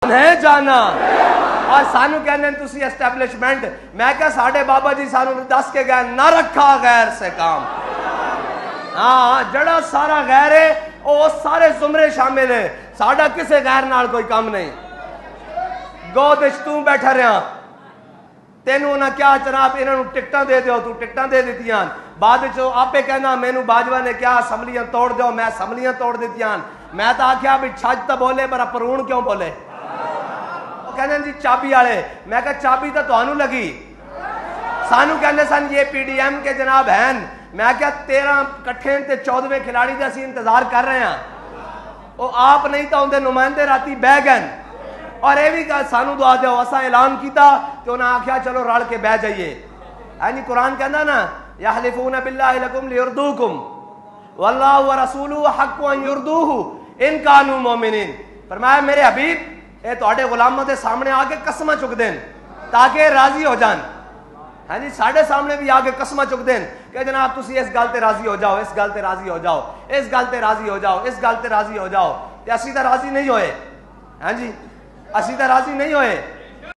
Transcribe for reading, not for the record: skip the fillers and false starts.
نہیں جانا اور سانو کہنے تسی اسٹیبلشمنٹ. میں کہا ساڑھے بابا جی سانو دس کے گئے نہ رکھا غیر سے کام. ہاں جڑا سارا غیر ہے وہ سارے زمرے شامل ہے. ساڑھا کسے غیر نال کوئی کام نہیں. گودش تو بیٹھا رہا تینوں نہ کیا جناب انہوں ٹکٹاں دے دیو تو ٹکٹاں دے دیتیاں. بعد جو آپے کہنا مینو باجوہ نے کیا اسمبلیاں توڑ دیو میں اسمبلیاں توڑ دیتیاں. میں تا آکھیا بھی چھج تا بولے پر پرون کیوں بولے. وہ کہنے جی چابی آلے. میں کہا چابی تا تو آنو لگی. سانو کہنے سن یہ پی ڈی ایم کے جناب ہیں. میں کہا 13 کٹھیں تے 14ویں کھلاڑی دا سی انتظار کر رہے ہیں. وہ آپ نہیں تا اندے نمائندے راتی بہ گئے اور یہ بھی کہا سانو دعا دیو. اسا اعلان کیتا تو انہاں آکھیا چلو رل کے بہ جائیے. یعنی قرآن کہنا نا یحلفون باللہ لکم لیردوکم واللہ ورسولہ حق ان یردوہ ان کانوا مومنین. فرمایا میرے حبیب اے تواڈے غلاماں دے سامنے آ کے قسماں چک دین تاکہ راضی ہو جان. ہاں جی ساڑھے سامنے بھی آگے قسمہ چک دین کہ جناب تسی اس گل تے راضی ہو جاؤ اس گل تے راضی ہو جاؤ اس گل تے راضی ہو جاؤ اس گل تے راضی ہو جاؤ. تے اسی تے راضی نہیں ہوئے. ہاں جی اسی تے راضی نہیں ہوئے.